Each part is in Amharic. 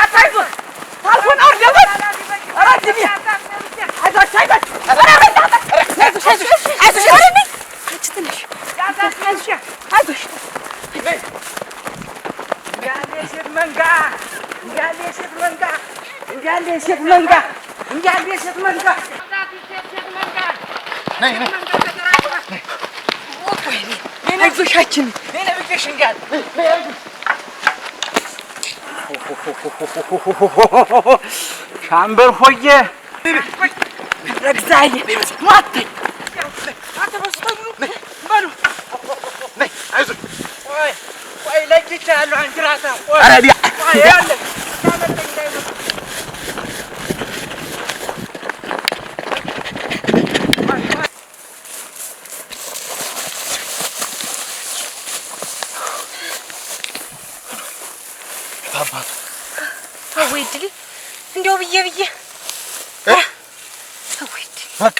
አታይዞ ታልፎን አውርደው አራድም አይዞሽ ሻምበል ሆዬ ረግዛዬ ማተኝ ቆይ ለቅቄሃለሁ አንጅራታ አወይድል እንደው ብዬ አወይድ በቃ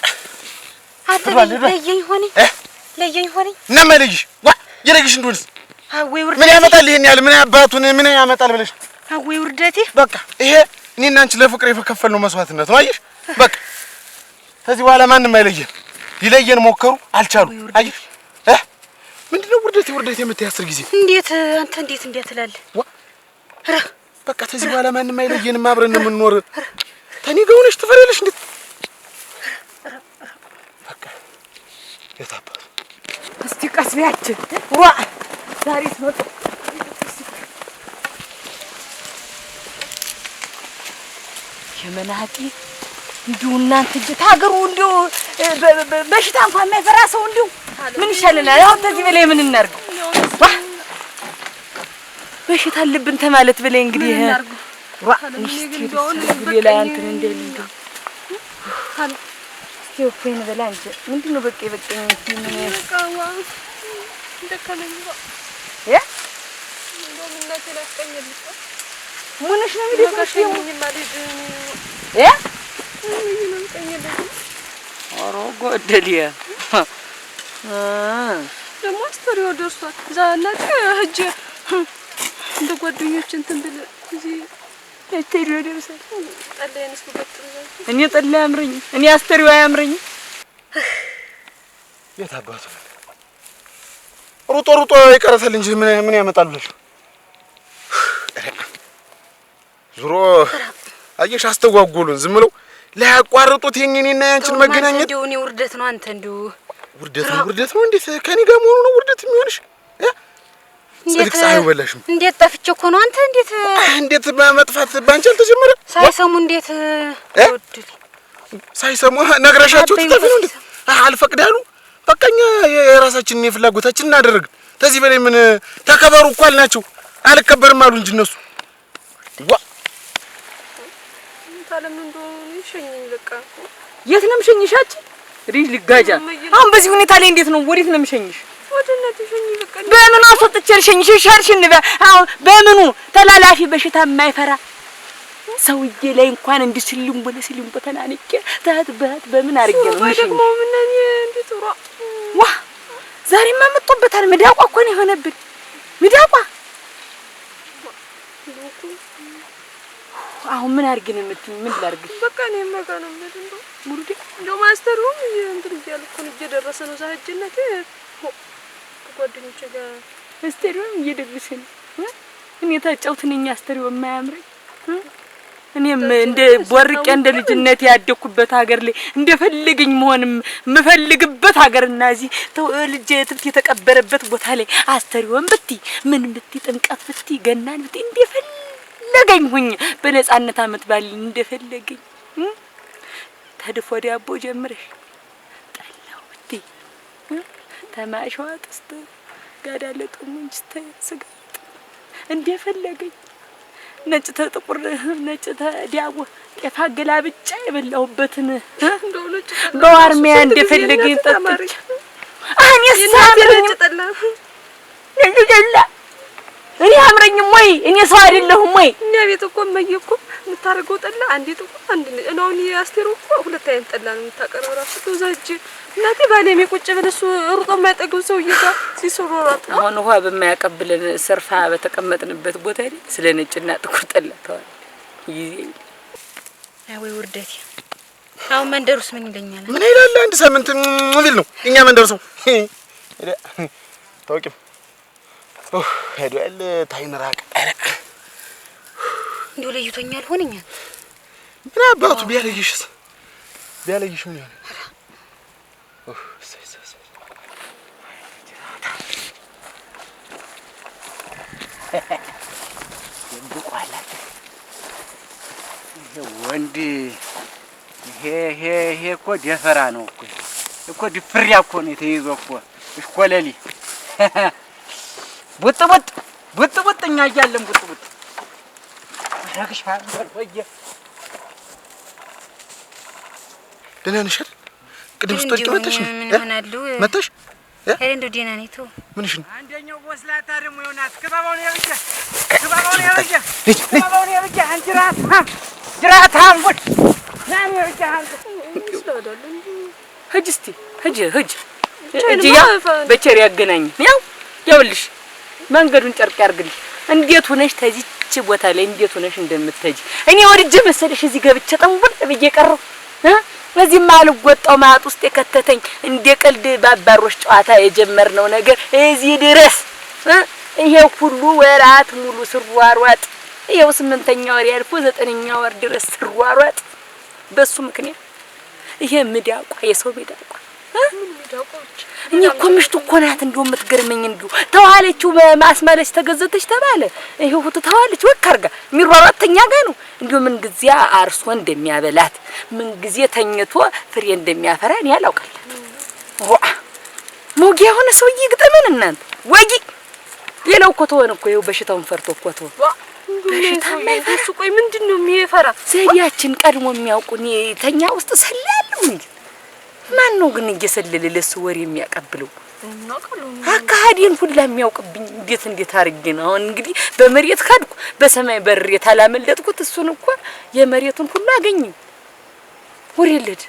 ለየኝ ሆነኝ ነመልጅ ዋ ይረግሽ እንደሆነስ አወይ ውርደቴ ምን ያመጣል ይሄን ያህል ምን አባቱን ምን ያመጣል ብለሽ አወይ ውርደቴ በቃ ይሄ እኔና አንቺ ለፍቅር የከፈልነው መስዋዕትነት ነው አየሽ በቃ ከዚህ በኋላ ማንም አይለየን ይለየን ሞከሩ አልቻሉ አየሽ ምንድነው ውርደቴ የምትያስር ጊዜ እንዴት አንተ እንዴት ትላለህ ዋ በቃ ከዚህ በኋላ ማንም አይለየንም አብረን የምንኖር ተኔ ጋር ሆነሽ ትፈሪያለሽ እንዴ በቃ የታባቱ እስቲ ቀስ ቢያችን ዋ ዛሬ ስመጣ የመናጢ እንዲሁ እናንተ ታገሩ እንዲሁ በሽታ እንኳን የማይፈራ ሰው እንዲሁ ምን ይሻለናል ያው ከዚህ በላይ ምን እናርገው በሽታ አለብን ተማለት በላይ እንግዲህ ዋ ሌላ እንትን እንደል እንደው ታለ ሲወፈኝ በላ እንጂ ምንድነው በቀኝ ምን በቃዋ እንደከለኝ ያ እንደውም እናቴ ላስቀኝልሽ ምንሽ ነው የሚደርሰው ማለት ያ ምንም ቀኝልሽ ኦሮ ጎደልያ ደግሞ አስተሪው ደርሷል ዛላቀ ህጅ እንደ ጓደኞች እንትን ብለ እዚህ አስተሪው ደርሷል ጠላዬንስ በቀጥታ እኔ ጠላ ያምረኝ እኔ አስተሪው አያምረኝ የታባቱ ሩጦ ይቀርታል እንጂ ምን ያመጣል ብለሽ ዙሮ አየሽ አስተጓጉሉን ዝም ብለው ላያቋርጡት የኔና ያንቺን መገናኘት እንደው እኔ ውርደት ነው አንተ እንደው ውርደት ነው እንዴት ከኔ ጋር መሆኑ ነው ውርደት የሚሆንሽ እንዴት ሳይው በላሽም እንዴት ጠፍቼ እኮ ነው አንተ እንዴት በመጥፋት ባንቺ አልተጀመረ ሳይሰሙ እንዴት ወድል ሳይሰሙ ነግረሻቸው ትጠፊ ነው እንዴ አልፈቅዳሉ በቃኛ የራሳችንን የፍላጎታችንን እናደርግ ከዚህ በላይ ምን ተከበሩ እኮ አልናቸው አልከበርም አሉ እንጂ እነሱ ዋ ታለም እንደው ይሸኝኝ በቃ የት ነው የምሸኝሻች ሪጅ ልጋጃ አሁን በዚህ ሁኔታ ላይ እንዴት ነው ወዴት ነው የምሸኝሽ ወደነት ይሸኝኝ በቃ በምን አስወጥቼ ልሸኝሽ ሸርሽን አሁን በምኑ ተላላፊ በሽታ የማይፈራ ሰውዬ ላይ እንኳን እንድስልም ተናንቄ ታትባት በምን አርገ ነው ምሽ ደግሞ ምን እንዴት ዋ ዛሬማ መጥቶበታል መዳቋ እኮ ነው የሆነብን መዳቋ አሁን ምን አርገን የምትኝ ምን ላርግ በቃ ነው መጋነው እንደው ሙሩዲ እንደው ማስተሩ እንትን እያልኩ ነው እየደረሰ ነው ዛህጅነት ጓደኞቼ ጋር አስተሪውም እየደረሰኝ እኔ ታጫውትነኝ አስተሪው የማያምረኝ እኔም እንደ ቦርቄ እንደ ልጅነት ያደኩበት ሀገር ላይ እንደፈልገኝ መሆንም መፈልግበት ሀገርና እዚህ ልጅ ትብት የተቀበረበት ቦታ ላይ አስተሪውም ብቲ ምን ብቲ ጥንቀት ብቲ ገናን ብቲ እንደፈልገኝ ሁኝ በነጻነት አመት ባል እንደፈልገኝ ተድፎ ዳቦ ጀምረሽ ጠላው ብቲ ተማሽዋ ጥስት ጋዳለጡ እንጂ ስጋ እንደፈልገኝ ነጭ ተጥቁር ነጭ ተዲያጎ ጤፍ አገላብጫ የበላሁበትን በዋርሚያ እንደፈለገኝ ጠጥቼ አሁን የሳምረኝ ጠላ እኔ አምረኝም ወይ እኔ ሰው አይደለሁም ወይ እኛ ቤት እኮ መየኩ የምታደርገው ጠላ አንዴ ጥቁር አንዴ ነው። አስቴር እኮ ሁለት አይነት ጠላ ነው የምታቀርበው። ራሱ ተዛጅ እናቴ ባሌም ቁጭ ብለን እሱ ሩጦ የማይጠግብ ሰውዬ ጋር ሲሰሮራጥ አሁን ውሃ በማያቀብለን ሰርፋ በተቀመጥንበት ቦታ ላይ ስለ ነጭና ጥቁር ጠላ ተዋል ይዜ ወይ ውርደት። አሁን መንደሩስ ምን ይለኛል? ምን ይላል? አንድ ሳምንት ቢል ነው እኛ መንደር ሰው ታውቂም ሄዷል። ታይምራቅ እንዴ ለይቶኛል ሆነኛል። ምን አባቱ ቢያለይሽስ ቢያለይሽ ምን ይሆናል? ወንድ ይሄ እኮ ደፈራ ነው እኮ ድፍሪያ እኮ ነው የተይዞ እኮ እሽኮለሊ ቡጥ እኛ እያለን ቡጥ አረግሽ ወየ ደህና ነሽ አይደል? ቅድም ስትወጪ መተሽ ነው መተሽ እንደው ደህና ነኝ። ተው ምንሽ ነው? አንደኛው ወስላታ ደግሞ ይሆናል። ክባባው ነው ያብጃ አንጅራት አንጉድ ናኒ ያብጃ ሂጂ እስቲ ሂጂ ያ በቸር ያገናኝ ያውልሽ መንገዱን ጨርቅ ያርግልሽ። እንዴት ሆነሽ ተዚች ቦታ ላይ እንዴት ሆነሽ እንደምትሄጂ እኔ ወድጄ መሰለሽ እዚህ ገብቼ ጠንቡል ብዬ ቀረው በዚህ ማልወጣው ማጥ ውስጥ የከተተኝ እንደ ቀልድ ባባሮሽ ጨዋታ የጀመርነው ነገር እዚህ ድረስ ይሄ ሁሉ ወራት ሙሉ ስሯሯጥ ይሄው 8ኛ ወር ያልፎ 9ኛ ወር ድረስ ስሯሯጥ በሱ ምክንያት ይሄ ምዳቋ የሰው ምዳቋ እኔ እኮ ምሽቱ እኮ ናት እንደው የምትገርመኝ እንደው ተዋለችው በማስመለስ ተገዘተች ተባለ ይሄ ሁሉ ተዋለች ወካርጋ የሚሯሯጥተኛ ጋር ነው እንደው ምን ጊዜ አርሶ እንደሚያበላት ምን ጊዜ ተኝቶ ፍሬ እንደሚያፈራ እኔ አላውቅለት ሞጊያ ሆነ ሰውዬ ግጠመን እናንተ ወጊ ሌላው እኮ ተወን እኮ ይኸው በሽታውን ፈርቶ እኮ ተወ በሽታ ማይፈርሱ ቆይ ምንድነው የሚፈራ ዘያችን ቀድሞ የሚያውቁኝ ተኛ ውስጥ ሰላሉ እንዴ ማን ነው ግን እየሰለለ ለሱ ወሬ የሚያቀብለው አካሃዲን ሁላ የሚያውቅብኝ እንዴት አርጌ ነው አሁን እንግዲህ በመሬት ካድኩ በሰማይ በሬት አላመለጥኩት እሱን እኮ የመሬቱን ሁሉ አገኘኝ ወሬለድ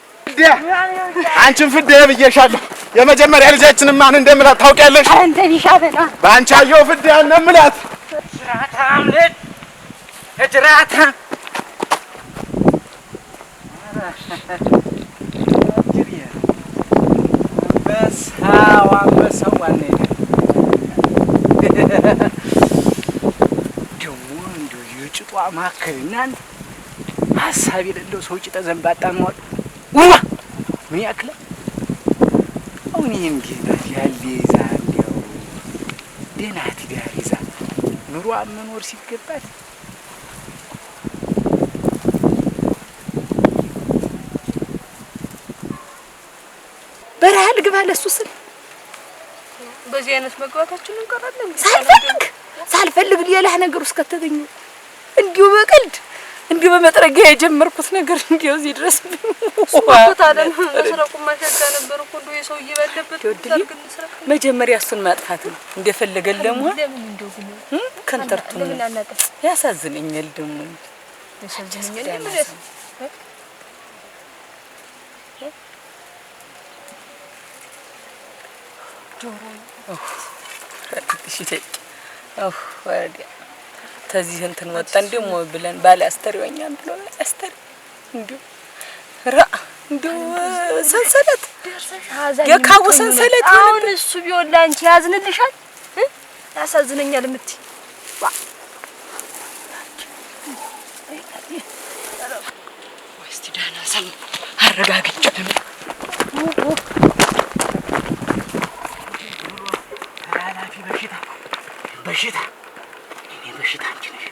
አንቺን ፍዴ ብዬሻለሁ የመጀመሪያ ልጃችንን ማን እንደምላት ታውቂያለሽ አንተ ቢሻበላ ባንቺ አየሁ ፍዴ እንደምላት ጅራታም ልጅ ጅራታ በሳዋ ነው ደግሞ እንደው የጭጧ ማከል እናንተ ሀሳብ የሌለው ሰው ጭጠ ዘንባጣ ነው ውዋ ምን ያክል አሁን እንዴት ያለ ይዛ እንደው ደህና ትዳር ይዛ ኑሮ መኖር ሲገባት በረሃል ግባ ለሱ ስል በዚህ አይነት መግባታችን እንቀራለን ሳልፈልግ ሌላ ነገር ውስጥ ከተገኘ እንዲሁ በቀልድ እንዲሁ በመጥረጊያ የጀመርኩት ነገር እንዲሁ እዚህ ድረስ ወጣታለን መስረቁ ማሸጋ ነበር እኮ እንደው የሰው ይበለበት ታርግን ስራ መጀመሪያ እሱን ማጥፋት ነው እንደፈለገን ለምን እንደው ከንተርቱ ያሳዝነኛል ደግሞ ያሳዝነኛል ወዲያ ተዚህ እንትን ወጣን ደግሞ ብለን ባለ አስተሪዋኛን ብሎ አስተሪ እንዲሁ እንዲሁ ሰንሰለት የካቡ ሰንሰለት አሁን እሱ ቢሆን ላንቺ ያዝንልሻል ያሳዝነኛል እምትይ ወስቲ ዳና ሰም አረጋግጬ በሽታ እኔ በሽታ አንቺ ነሽ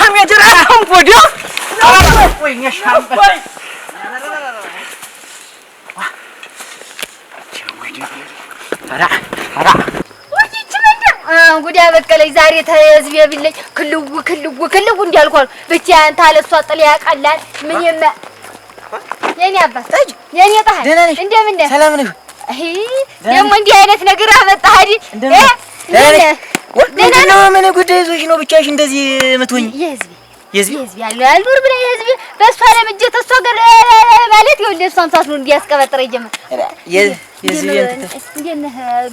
አንጅራታም ወዲያ ወይ ነሻምበ አራ ጉዳ በቀለኝ ዛሬ ተዝብ ይብልኝ ክልው እንዲያልኳል ብቻ አንተ አለሷ ጥለ ያቀላል ምን የኔ አባት የኔ ጣህ እንደምን ነህ? ሰላም ነህ? ደግሞ እንዲህ አይነት ነገር አመጣህ አይደል? ደህና ነው። ምን ጉዳይ ይዞሽ ነው ብቻሽ እንደዚህ የምትሆኝ? የህዝብ ያለው አልዱር ብለ የህዝብ በሷ ለምጄ ተሷ ጋር ማለት ይኸውልህ እሷን ሳትሉ እንዲያስቀበጥረ ይጀምር የህዝብ እንዴት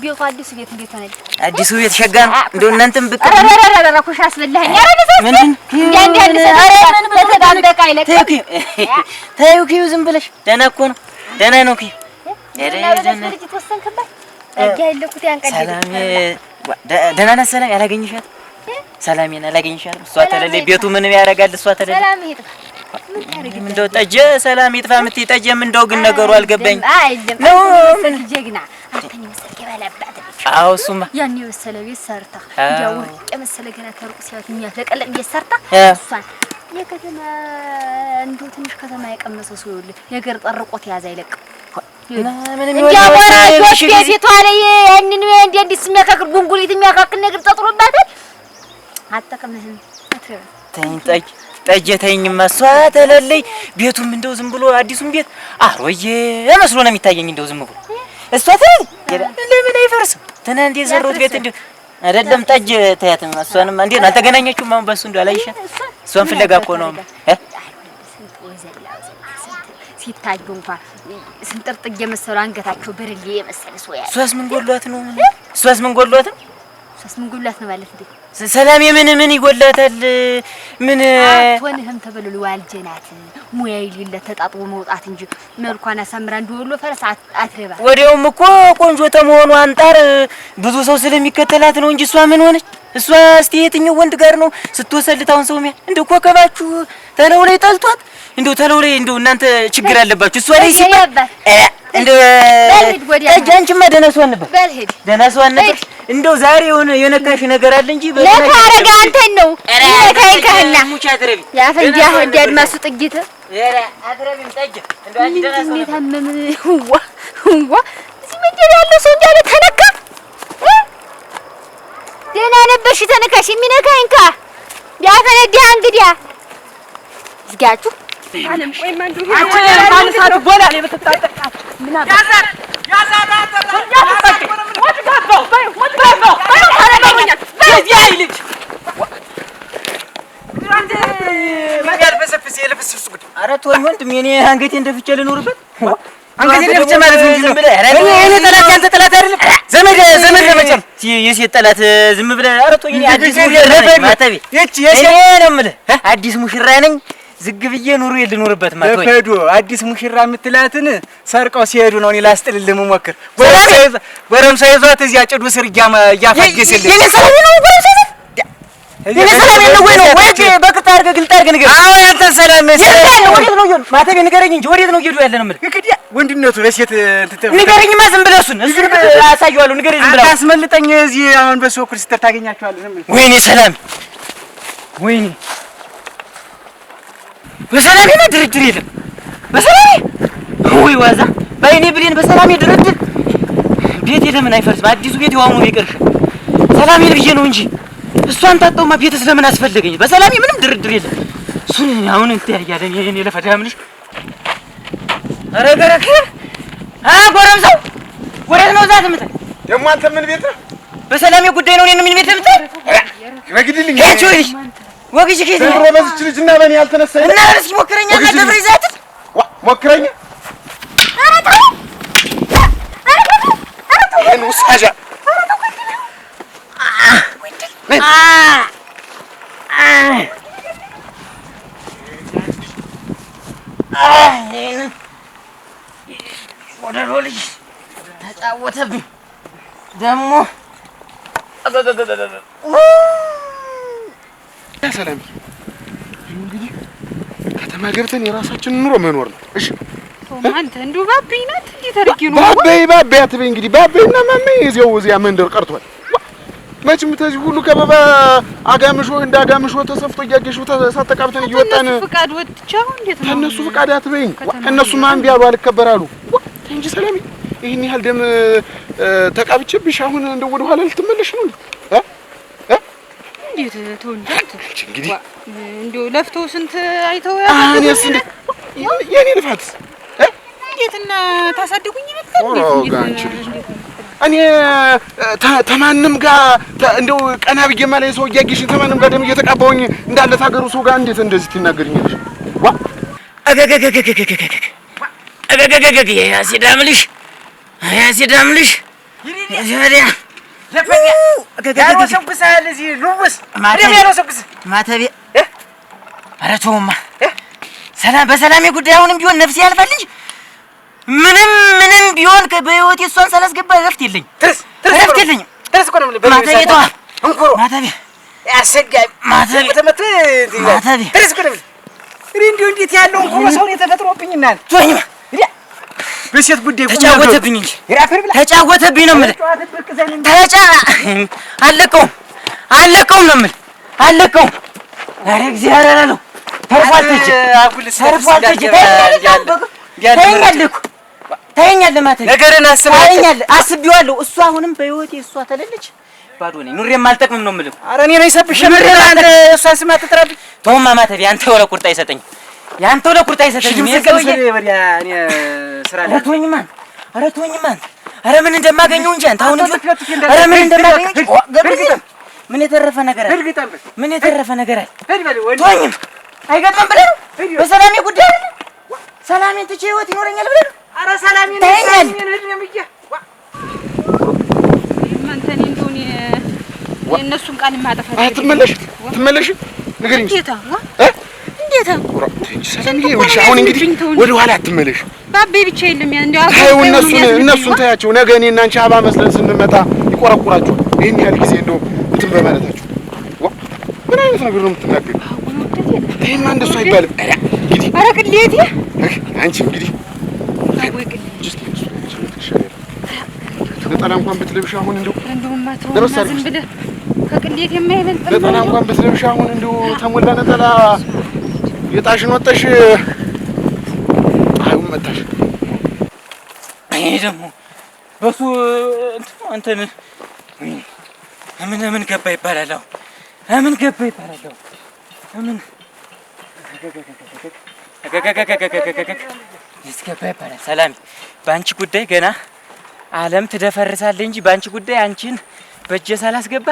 ቢሆን አዲሱ ቤት እንዴት ሆነ? አዲሱ ቤት ሸጋ ነው። እንደው እናንተም ብቅ አረረረረ ኩሽ አስበላኸኝ። ኧረ ምን እንዴ ምን ተዳንደቃ አይለቅ ተይው ኪዩ ዝም ብለሽ ደህና እኮ ነው። ደህና ነው ኪዩ ልጅ ተወሰንክበት ያለኩት ያንቀል ሰላም ደህና ናት። ሰላም ያላገኝሻት ሰላሜን አላገኝሻትም። እሷ ተለለይ ቤቱ ምን ያደርጋል? እሷ ተለለይ ሰላም ይጥፋ እንደው ጠጀ ሰላም ይጥፋ የምትይ ጠጀም እንደው ግን ነገሩ አልገባኝ ነው። ምን ጀግና አንተኝ መሰል ከባላባት አዎ እሱማ ያን የመሰለ ቤት ሰርታ ያው የመሰለ ገና ተርቁ ሲያት የሚያለቀለም ቤት ሰርታ እሷን የከተማ እንደው ትንሽ ከተማ የቀመሰው ሰው ይኸውልህ ነገር ጠርቆት ያዝ አይለቅም። ያወራጆች ቤቷ ላይ ያንን እንደ እንዲስ የሚያካክል ጉንጉሊት የሚያካክል ነገር ተጥሮባታል። አጠቀምህም አትረብ ጠጀ ተይኝማ እሷ ተለለይ ቤቱም እንደው ዝም ብሎ አዲሱም ቤት አሮዬ መስሎ ነው የሚታየኝ። እንደው ዝም ብሎ እሷ ተለለይ ለምን አይፈርስም? ትናንት የዘሩት ቤት እንደው አይደለም ጠጅ ተያትም እሷንም እንዴት ነው አልተገናኘችውም? አሁን በሱ እንደው አላይሻት እሷን ፍለጋ እኮ ነው ሲታዩ እንኳን ስንጥርጥግ የመሰሉ አንገታቸው ብርሌ የመሰለ ሰው ያለ እሷስ ምን ጎሏት ነው? እሷስ ምን ጎሏት ነው ማለት እንዴ? ሰላም ምን ይጎላታል? ምን አትሆንህም ተበልሉ ዋልጀናት ሙያ ይልለ ተጣጥቦ መውጣት እንጂ መልኳን አሳምራ እንደወሎ ፈረስ አትረባ። ወዲያውም እኮ ቆንጆ ተመሆኑ አንጣር ብዙ ሰው ስለሚከተላት ነው እንጂ እሷ ምን ሆነች? እሷ እስቲ የትኛው ወንድ ጋር ነው ስትወሰልታውን ሰው ሚያ እንደው ኮከባችሁ ተለው ላይ ጠልቷት እንደው ተለው ላይ እንደው እናንተ ችግር አለባችሁ እሷ ላይ ሲባል እንደው አንቺማ ደህና ሰው ነበር ደህና ነበር። እንደው ዛሬ የነካሽ ነገር አለ እንጂ ለካ አረጋ አንተን ነው ለካይካህና ሙቻ አትረቢ ያፈንጃ እንዲያድማሱ ጥጊት አትረቢም ጠጅ እንደው አንቺ ደህና ሰው ነበር። ታመም ዋ እዚህ መንደር ያለው ሰው እንዳለ ተነካ። ደህና ነበርሽ ተነካሽ የሚነካኝ ካ ያፈነዲያ እንግዲያ ዝጋችሁ አለም ቆይ ማንዱ አንሳቱ ጎላ ላይ በተጣጣ ምን አባ ያዛራ ኧረ ተወኝ ወንድም የኔ አንገቴን ደፍቼ ልኖርበት አንገቴን ደፍቼ ማለት ነው። ዝም ብለህ እኔ ጠላት ያንተ ጠላት አይደለም ዘመድ ለመጨረስ የሴት ጠላት ዝም ብለህ ኧረ ተወኝ። እኔ አዲስ ሙሽራ ነኝ ማተቤ እኔ ነው የምልህ አዲስ ሙሽራ ነኝ። ዝግ ብዬ ኑሮ ልኖርበት ማለት ነው። ሄዶ አዲስ ሙሽራ የምትላትን ሰርቀው ሲሄዱ ነው እኔ ላስጥልልህ የምሞክር። ጎረምሳ ይዟት እዚያ ጭዱ ስር እያፋገሰልኝ የኔ ሰላም ነው ጎረምሳ የኔ ሰላም ነው ወይ ነው ወይ በቅጣ አድርገህ ግልጥ አድርገህ ንገረኝ። አዎ ያንተ ሰላም ነው ወዴት ነው ይሁን ማተቤ ንገረኝ እንጂ ወዴት ነው እየሄዱ ያለ ነው የምልህ። እንግዲህ ወንድነቱ ለሴት ንገረኝማ ዝም ብለህ እሱን አሳየዋለሁ። ንገረኝ ዝም ብለህ አታስመልጠኝ። እዚህ አሁን በሰው ኩል ስትር ታገኛቸዋለህ። ዝም ብለህ ወይኔ ሰላም ወይኔ በሰላሜ ድርድር የለም። በሰላሜ ወይ ዋዛ በእኔ ብሌን በሰላሜ ድርድር ቤት ለምን አይፈርስም? አዲሱ ቤት ይዋሙ ይቀርሽ ሰላሜን ብዬ ነው እንጂ እሷን ታጣውማ ቤትስ ለምን አስፈልገኝ? በሰላሜ ምንም ድርድር የለም። እሱን አሁን እንተያያለን። የኔ ለፈዳምልሽ አረገረከ ጎረምሳው ወዴት ነው ዛት ምታ ደግሞ አንተ ምን ቤት ነህ? በሰላሜ ጉዳይ ነው። እኔን ምን ቤት ምታ ረግድልኝ ከቾይ ወግሽ ከዚህ ብሮ በዚች ልጅና በእኔ ያልተነሳኝ እና እስኪ ሞክረኛ እና ደብረ ይዛት ሞክረኛ ይሄን ውሳጃ ወደ ሮልጅ ተጫወተብኝ ደግሞ ሰላም እንግዲህ ከተማ ገብተን የራሳችንን ኑሮ መኖር ነው። እሺ አንተ እንደው ባቤ ናት እንዴ ታርቂ ነው ባቤ አትበይ። እንግዲህ ባቤና ማሜ እዚያ መንደር ቀርቷል። መቼም ተዚህ ሁሉ ከበባ አጋምሾ እንዳጋምሾ ተሰፍቶ እያገሽው ተሳተቃብተን እየወጣን ፍቃድ ወጥቻው እንዴት ነው? ተነሱ ፍቃድ አትበይኝ። እነሱ ማን ቢያሉ አልከበራሉ እንጂ ሰላም ይሄን ያህል ደም ተቃብቼብሽ አሁን እንደው ወደ ኋላ ልትመለሽ ነው እንዴ? እንዴት ተወንጀት እንግዲህ እንደው ለፍተው ስንት አይተው እኔስ እንዴ የኔ ልፋትስ እንዴት እና ታሳድጉኝ ነበር እኔ ተማንም ጋር እንደው ቀና ብዬ ማለት ሰው እያየሽኝ ተማንም ጋር ደም እየተቃባውኝ እንዳለ ታገሩ ሰው ጋር እንዴት እንደዚህ ትናገርኛለሽ? ዋ አገገገገገገገገገ ያሲዳምልሽ ያሲዳምልሽ ዘሪያ ለፈኛ ያው ሰብሳለ እዚህ ሉብስ ያለው ሰብስ ማተቤ ኧረ ተውማ ሰላም በሰላሜ ጉዳይ አሁንም ቢሆን ነፍሴ ያልፋል እንጂ ምንም ቢሆን በህይወቴ እሷን ሳላስገባ እረፍት የለኝም። እረፍት የለኝም። እኮ ነው ማተቤ ተዋ እንኩሮ ማተቤ ያሰጋኝ ማተቤ ማተቤ እኮ ነው እንዴት ያለው እንኩሮ ሰው የተፈጥሮብኝና ቶኝማ በሴት ጉዳይ ተጫወተብኝ እንጂ ተጫወተብኝ ነው የምልህ። አለቀውም ነው የምልህ። አለቀውም። ኧረ እግዚአብሔር አለው ተርፏል ተጅ ታየኛለህ ማተቤ ነገርን አስቤዋለሁ። እሷ አሁንም በህይወቴ እሷ ተለለች ባዶ ነኝ። ኑሬም አልጠቅምም ነው የምልህ። ኧረ እኔ ነኝ ሰብሽ ምሬን አንተ እሷን ስም አትጥራብኝ። ተውማ ማተቤ አንተው ለቁርጣ አይሰጠኝም። ያንተው ለቁርጣ አይሰጠኝም። እኔ ስራ ላይ ተወኝማ ኧረ ተወኝማ ኧረ ምን እንደማገኘው እንጂ አንተ አሁን ኧረ ምን እንደማገኘው ምን የተረፈ ነገር አለ? ምን የተረፈ ነገር አለ? ተወኝማ አይገባም ብለህ ነው በሰላሜ ጉዳይ አይደል? ሰላሜን ትቼ ህይወት ይኖረኛል ብለህ ነው? ኧረ ሰላሜን የእነሱን ቃል ማጠፋት ትመለሽ ንገሪኝ። እንዴታ ሰላምዬ ይኸውልሽ አሁን እንግዲህ ወደ ኋላ አትመለሽ። ባቤ ብቻ የለም እንደው ታዩ እነሱን ታያቸው። ነገ እኔና አንቺ አባ መስለን ስንመጣ ይቆረቁራቸዋል። ይሄን ያህል ጊዜ እንደው እንትን በማለታቸው ምን አይነት ነገር ነው የምትናገሪው? ይሄማ እንደሱ አይባልም። ኧረ ቅሌቴ አንቺ እንግዲህ ነጠላ እንኳን ብትለብሽ አሁን እንደውማ ተወውና ዝም ብለህ ከቅሌት የማይበልጥ ነጠላ እንኳን ብትለብሽ አሁን እንደው ተሞላ ነጠላ የጣሽን ወጣሽ አይው መጣሽ። ይሄ ደግሞ በሱ እንትን ምን ገባ ይባላል። ምን ገባ ይባላል። ምን ይስገባ ይባላል። ሰላም በአንቺ ጉዳይ ገና ዓለም ትደፈርሳለህ እንጂ በአንቺ ጉዳይ አንቺን በእጄ ሳላስገባ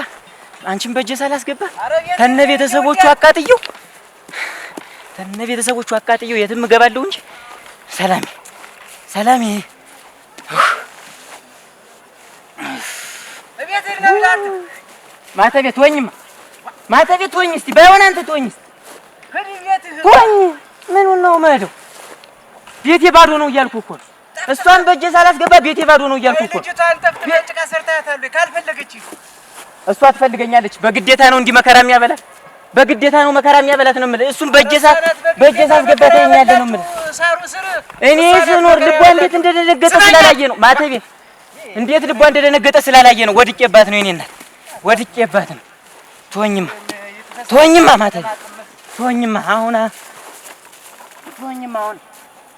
አንቺን በእጄ ሳላስገባ ከነ ቤተሰቦቹ አቃጥየው የትም እገባለሁ እንጂ ሰላሜ ማተቤ ተወኝ እስቲ ባይሆን አንተ ተወኝ እስቲ ተወኝ። ምኑን ነው የምሄደው? ቤቴ ባዶ ነው እያልኩህ እኮ ነው። እሷን በእጄ ሳላስገባ ቤቴ ባዶ ነው እያልኩህ እኮ ነው። ጭቃ ሰርታታለህ ካልፈለገች እሷ ትፈልገኛለች። በግዴታ ነው እንዲህ መከራ የሚያበላት በግዴታ ነው መከራ የሚያበላት ነው የምልህ። እሱን በእጄ ሳስገባ ታየኛለህ ነው የምልህ። እኔ ስኖር ልቧ እንዴት እንደደነገጠ ስላላየ ነው ማተቤ፣ እንዴት ልቧ እንደደነገጠ ስላላየ ነው። ወድቄባት ነው የእኔ እናት ወድቄባት ነው። ተወኝማ ማተቤ ተወኝማ አሁን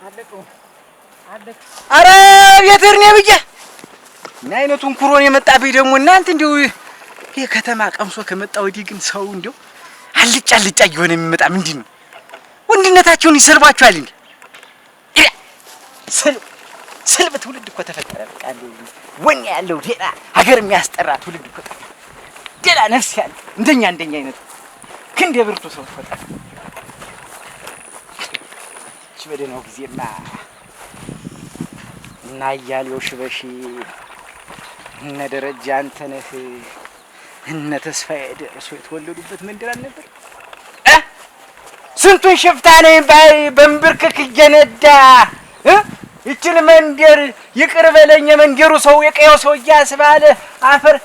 አለቀው። ኧረ ቤትህ ነው ብዬ ምን አይነቱን ኩሮን የመጣብኝ ደግሞ እናንተ እንደው ይሄ ከተማ ቀምሶ ከመጣ ወዲህ ግን ሰው እንደው አልጫ እየሆነ የሚመጣ ምንድን ነው? ወንድነታቸውን ይሰርባቸዋል እንዴ? ስልብ ትውልድ እኮ ተፈጠረ። በቃ ወኔ ያለው ሌላ ሀገር የሚያስጠራ ትውልድ እኮ ሌላ ነፍስ ያለ እንደኛ አይነት ክንድ የብርቱ ሰው ተፈጠረ። እቺ በደህናው ጊዜማ እና እያሌው ሽበሺ እነ ደረጃ አንተነህ እነ ተስፋዬ ደርሶ የተወለዱበት መንደር አልነበር? ስንቱን ሽፍታ ነኝ ባይ በንብርክክ እየነዳ ይችን መንደር ይቅር በለኝ የመንደሩ ሰው የቀየው ሰው እያስባለ አፈር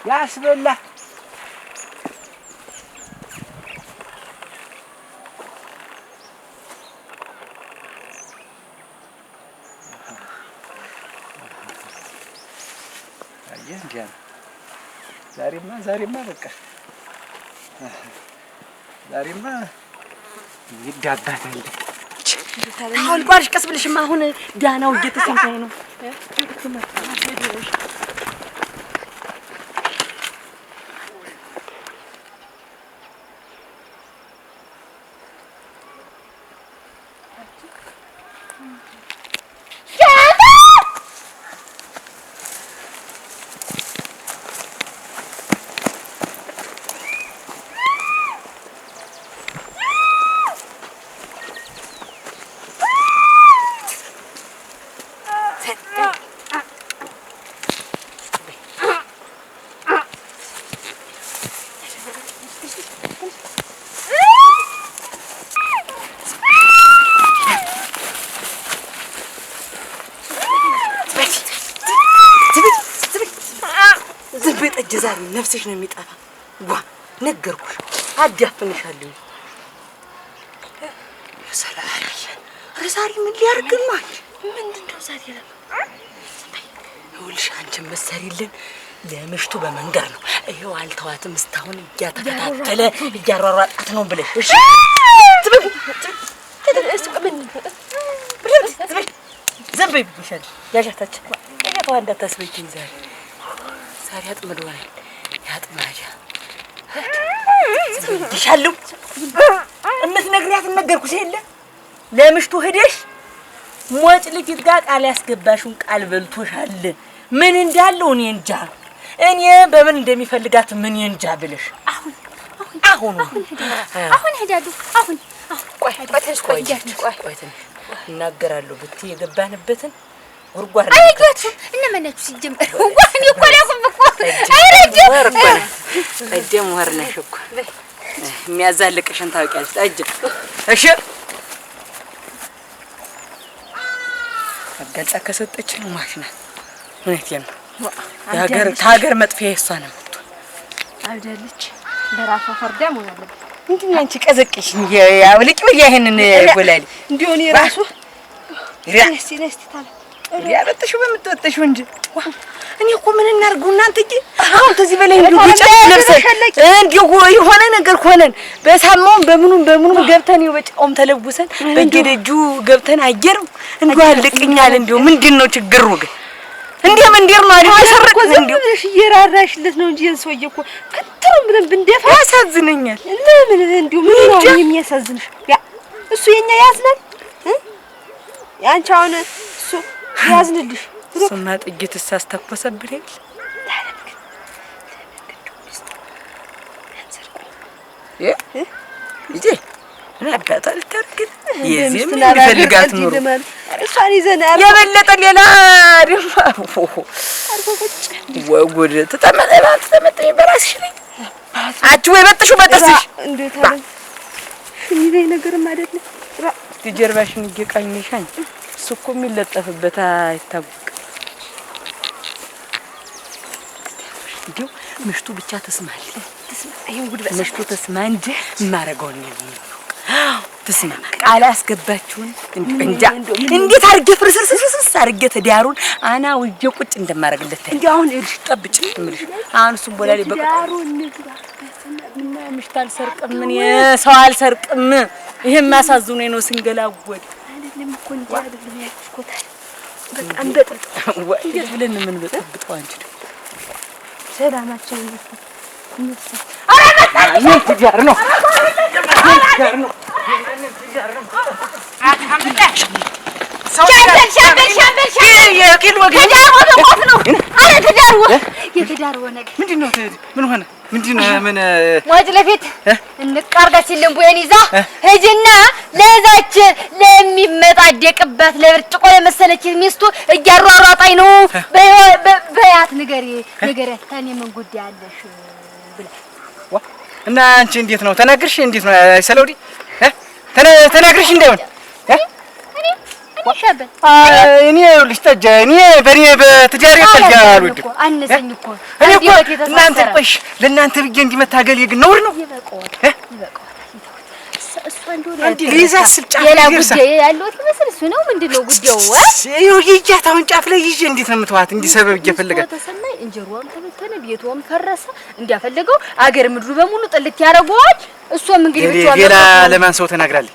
ያስበላ። እንዲያ ዛሬማ በቃ ዛሬማ ይዳባታል። አሁን ቋርሽ ቀስ ብለሽማ አሁን ዳናው እየተሰማኝ ነው። እጅ ዛሬ ነፍስሽ ነው የሚጠፋ። ጓ ነገርኩሽ፣ አዳፍንሻለሁ። ሰላም ዛሬ ምን ሊያርግማል? ምንድነው ዛሬ ነው? ይኸውልሽ አንቺን መሰሪልን ለምሽቱ በመንገር ነው። ይኸው አልተዋትም እስካሁን እያተከታተለ እያሯሯጣት ነው ብለሽ እሺ። ዝም በይ ብዬሻለሁ። ያሻታችን እያተዋ እንዳታስበይኝ ዛሬ አጥምዶናል። ያጥማጃ ይሻለው እምትነግሪያት ነገርኩሽ የለ ለምሽቱ ሄደሽ ሞጭ ልጅት ጋር ቃል ያስገባሽውን ቃል በልቶሻል። ምን እንዳለው እኔ እንጃ። እኔ በምን እንደሚፈልጋት ምን እንጃ ብለሽ አሁን ሄዳለሁ። አሁን ቆይ እናገራለሁ ብትይ የገባንበትን ጉርጓር አይገቱም። እነማናችሁ ሲጀምር ወንድ እኮ ያቁም እኮ ቀደም ወርነሽ እኮ የሚያዛልቅሽን ታውቂያለሽ። ጠጅ እሺ አጋልጣ ከሰጠች ነው ማሽናት። እውነቴን ነው። ታገር መጥፊያ እሷ ነው አይደለች። በራሷ ፈርዳ ሞኝ አለበት። እንዴ አንቺ ቀዘቅሽ ያውልቂ ወዲያ ይሄንን ጎላሊ እንዴው እኔ ራሱ ነስቲ ታለ ያበጥሽው በምትወጥሽው እንጂ እኔ እኮ ምን እናርጉ እናንተ እንጂ አሁን ከዚህ በላይ እንዲሁ ጭቅ ለብሰን እንዲሁ የሆነ ነገር ሆነን በሳማውን በምኑም ገብተን በጫውም ተለውሰን በየደጁ ገብተን አየር እንዲሁ አልቅኛል። እንዲሁ ምንድነው ችግሩ ግን? እንዴም እንዴር ነው አይደል? ተሰረቀን እንዴ እሺ እየራራሽለት ነው እንጂ ሰውዬ እኮ ከጥሩም ብለን ብንደፋ ያሳዝነኛል። ለምን እንዴው ምን ነው የሚያሳዝንሽ? ያ እሱ የኛ ያዝናል ያንቺ አሁን እሱ ያዝንልሽ ሱማ ጥቂት ሳስተኮሰብኝ ይጂ እኔ አባታል ተርክት የዚህ ምን ይፈልጋት ነው እሷን ይዘና የበለጠ ሌላ ደግሞ ወጉድ ተጠመጠ በራስሽ ላይ አጭ ወይ በጥሹ በጥስሽ እንዴት አለ እኔ ነገርም አይደለም ጀርባሽን ይገቃኝሻኝ እሱ እኮ የሚለጠፍበት አይታወቅ። እንዴው ምሽቱ ብቻ ተስማል ይሄን ጉድ በምሽቱ ተስማ እንጂ ማረጋው ነው ተስማ ቃል አስገባችሁን እንጃ እንዴት አርጌ ፍርስርስስ አርጌ ተዳሩን አና ወጀ ቁጭ እንደማረግለት እንዴው አሁን እርሽ ጠብጭ ምልሽ አሁን እሱ ቦላሊ በቃሩን ንግባበትና ምሽት አልሰርቅም ምን ሰው አልሰርቅም። ይሄን ማሳዝኑ ነው ስንገላወድ አይደለም እኮ እንዴ አይደለም ያስቆታል በጣም በጥጥ እንዴት ብለን ምን በጥብጠው አንቺ ሰላማችን ነው ምን ትጃር ነው ሻምበል የቂል ወገን ነው። አረ ተዳርወ ነገር ምንድነው? ምን ሆነ? ምንድነው? ምን ሞጭ ለፊት እንቃርጋችን ለምቦየን ይዛ ሂጂና ለዛች ለሚመጣደቅባት ለብርጭቆ ለመሰለች ሚስቱ እያሯሯጣኝ ነው በያት ንገሪያት ታኔ ምን ጉዳይ አለሽ ብላ እና አንቺ እንዴት ነው ተናግርሽ? እንዴት ነው ሰለውዲ ተናግርሽ እንዳይሆን እኔ ልጅ ጠጃ እኔ በእኔ በትዳሬ ጠጃ አልወድም። አነሰኝ እኮ እኔ እኮ እናንተ ቆሽ ለእናንተ ብዬ እንዲመታገል ይግ ነውር ነው። ሌላ ጉዳይ ያለው ትመስል እሱ ነው። ምንድነው ጉዳዩ? ይጃት አሁን ጫፍ ላይ ይዤ እንዴት ነው የምትዋት? እንዲህ ሰበብ እየፈለጋት ተሰማኝ። እንጀሯም ተበተነ፣ ቤቷም ፈረሰ። እንዲያፈለገው አገር ምድሩ በሙሉ ጥልት ያደርገዋል። እሷም እንግዲህ ብቻ ሌላ ለማን ሰው ተናግራለች?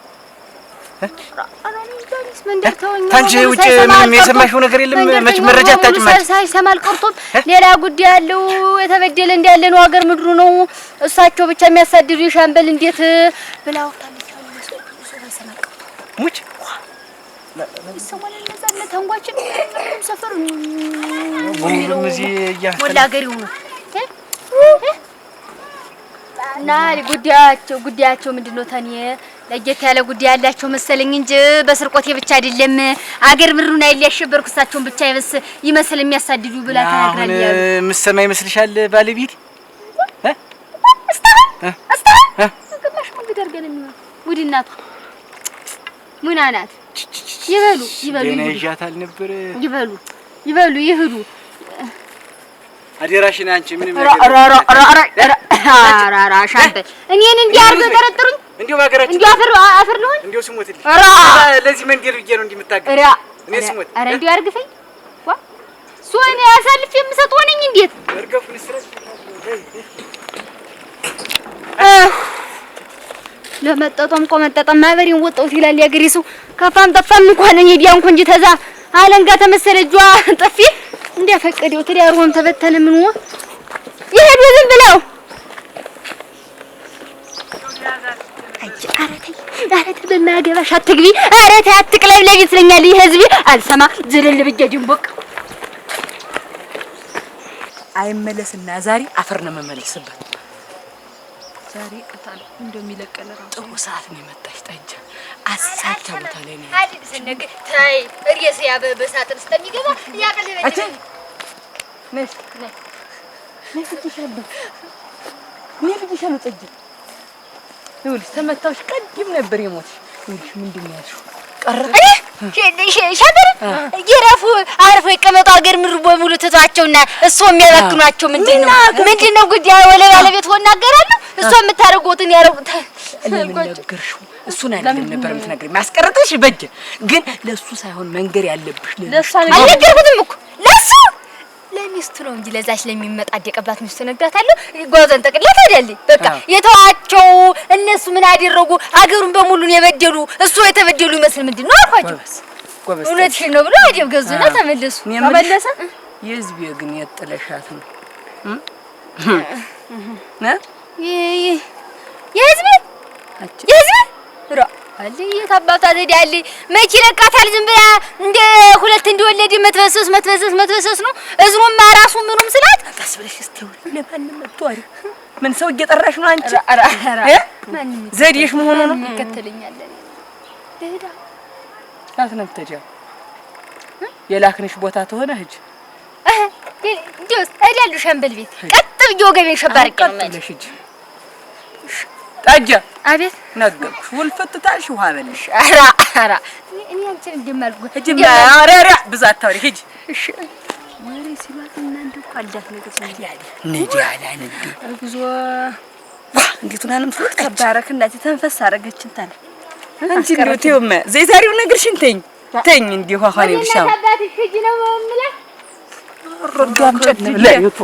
ታንቺ ውጭ ምንም የሰማሽው ነገር የለም? መች መረጃ አታጭማጭ ሳይሰማል ቀርቶም ሌላ ጉዳይ ያለው የተበደለ እንዳለ ነው። አገር ምድሩ ነው እሳቸው ብቻ የሚያሳድዱ ሻምበል እንዴት ብላው ታለች ሙች ሰሞኑን ነዛለ ተንጓችን ሰፈር ሁሉም እዚህ ወላ አገሪው ነው እና ጉዳያቸው ምንድነው? ታኔ ለየት ያለ ጉዳይ ያላቸው መሰለኝ እንጂ በስርቆቴ ብቻ አይደለም አገር ምድሩን አይያሸበርኩ እሳቸውን ብቻ ይመስል የሚያሳድዱ ብላ ተናግራለች። ምሰማ ይመስልሻል ባለቤት አስታ ግማሽ መንገድ አድርገን ነው ውድ እናቱ ምን አናት ይበሉ እኔ ይዣታል ነበር ይበሉ ይሄዱ አደራሽን አንቺ ምንም ሻምበል እኔን እንዲህ አድርገው ጠረጥሩኝ። እንዲሁ ባገራችን እንዲሁ አፈር ልሆን እንዲሁ ስሞትልኝ ለዚህ መንገድ ብዬ ነው እንዲምታገል እኔ ስሞት ኧረ እንዲሁ አርግፈኝ ዋ ሶኔ አሳልፍ የምሰጥ ሆነኝ እንዴት እርገፉን ስረስ ለመጠጦም ቆመጠጠም ማበሬን ወጣሁት ይላል ያገሬ ሰው። ከፋም ጠፋም እንኳን እኔ ቢያንኩ እንጂ ተዛ አለንጋ ተመሰለ እጇ ጠፊ እንዲያፈቀደው ትዳሩም ተበተነ። ምን ወ ይሄዱ ዝም ብለው አረተ በማገባሽ አትግቢ፣ አረተ አትቅለብለቢ ትለኛለህ። ይሄ ህዝብ አልሰማ ዝልል ብዬ ድንቦቅ አይመለስና ዛሬ አፈር ነው የምመልስበት። ዛሬ ቀጣለ እንደሚለቀለራ ጥሩ ሰዓት ነው የመጣች ጠጅ አሳቻ ቦታ ላይ ነው አይደል ሰነገ ታይ እርየስ ያበበሳጥን ስለሚገባ ያቀለበ ነሽ ፍቅሻለሁ ጠጅ ይኸውልሽ ተመታውሽ ቀድም ነበር የሞትሽ። ይኸውልሽ ምንድን ነው ያልሽው ቀረ ሻበር ይረፉ አርፎ ይቀመጡ። አገር ምሩ በሙሉ ትቷቸውና እሱ የሚያባክኗቸው ምንድነው ጉዳይ ወለ ባለቤት ሆነ እናገራለሁ። እሱ የምታረጉትን ያረጉት ለምን ነገርሽው? እሱን አይደለም ነበር የምትነግሪኝ ማስቀረጥሽ በጀ ግን ለሱ ሳይሆን መንገር ያለብሽ ለሷ አልነገርኩትም እኮ ለሱ ለሚስቱ ነው እንጂ ለዛች ለሚመጣደቅባት ሚስቱ ነግራታለሁ። ጓዘን ጠቅላት አይደል በቃ የተዋቸው እነሱ ምን አደረጉ? አገሩን በሙሉ ነው የበደሉ። እሱ የተበደሉ ይመስል ምንድነው አልኳቸው። ጎበዝ እውነትሽን ነው ብሎ አደብ ገዙና ተመለሱ። ተመለሰ የህዝብ ግን የጥለሻት ነው የህዝብ አለ የታባታ ዘዳለ መቼ ለቃታል? ዝም ብላ እንደ ሁለት እንደወለደ መትበሰስ ነው። እዝኑም ራሱ ምኑም ስላት ቀስ ብለሽ እስቲ ለማንም መጥቷል። ምን ሰው እየጠራሽ ነው አንቺ? ዘዴሽ መሆኑ ነው። ይከተለኛል ለሄዳ አትነብተጃ የላክንሽ ቦታ ተሆነ ሂጅ እንዴውስ አይደሉ ሸምበል ቤት ቀጥ ብዬ ወገቤን ሸባርቄ ነው ማለት ሂጅ ጠጃ አቤት ነገርኩሽ። ውልፈትታሽ ውሃ በልሽ። ኧረ እኔ አንቺን እንደማልኩ ሂጂ ኧረ ብዛት ታውሪ ሂጂ። እሺ ወሬ ሲሏት እናንተ እኮ አልዳት ነገር ስለያለ ነጂ አላን ጉዞ እንዴት ሆናንም ትወጣ ከባረክ እናቴ ተንፈስ አረገችን ታለ አንቺ እንደው ተይውማ ዘይዛሪው ነገርሽን ተኝ እንዲሁ አሁን ይብሻው አባትሽ ሂጂ ነው የምልህ ረጋም ጨት ለይቶ